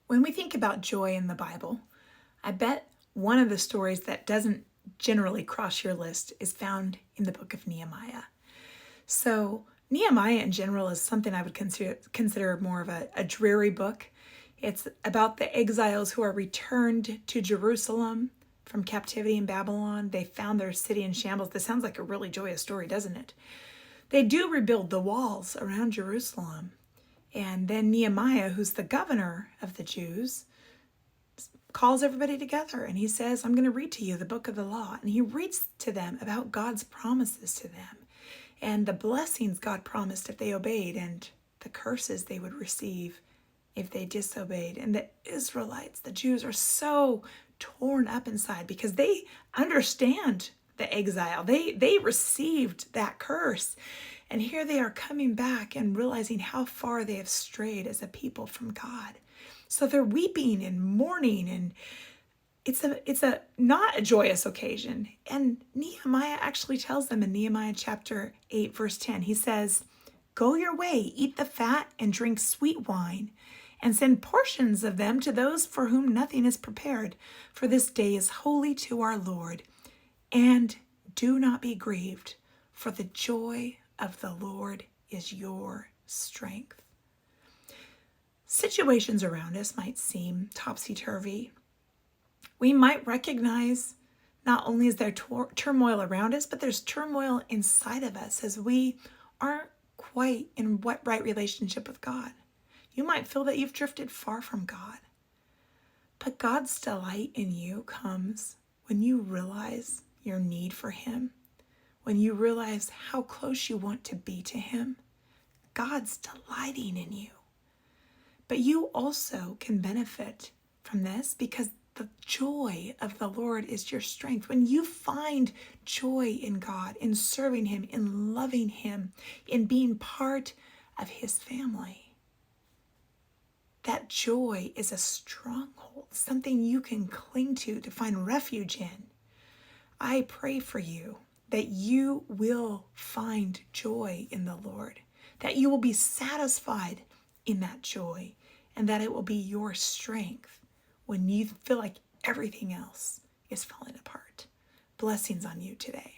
When we think about joy in the Bible, I bet one of the stories that doesn't generally cross your list is found in the book of Nehemiah. So, Nehemiah in general is something I would consider more of a dreary book. It's about the exiles who are returned to Jerusalem from captivity in Babylon. They found their city in shambles. This sounds like a really joyous story, doesn't it? They do rebuild the walls around Jerusalem. And then Nehemiah, who's the governor of the Jews, calls everybody together and he says, I'm going to read to you the book of the law. And he reads to them about God's promises to them and the blessings God promised if they obeyed and the curses they would receive if they disobeyed. And the Israelites, the Jews, are so torn up inside because they understand the exile. They received that curse. And here they are coming back and realizing how far they have strayed as a people from God. So they're weeping and mourning, and it's a not a joyous occasion. And Nehemiah actually tells them in Nehemiah chapter 8, verse 10, he says, go your way, eat the fat and drink sweet wine, and send portions of them to those for whom nothing is prepared. For this day is holy to our Lord. And do not be grieved, for the joy of the Lord is your strength. Situations around us might seem topsy-turvy. We might recognize not only is there turmoil around us, but there's turmoil inside of us as we aren't quite in what right relationship with God. You might feel that you've drifted far from God. But God's delight in you comes when you realize your need for Him, when you realize how close you want to be to Him. God's delighting in you. But you also can benefit from this because the joy of the Lord is your strength. When you find joy in God, in serving Him, in loving Him, in being part of His family, that joy is a stronghold, something you can cling to find refuge in. I pray for you that you will find joy in the Lord, that you will be satisfied in that joy, and that it will be your strength when you feel like everything else is falling apart. Blessings on you today.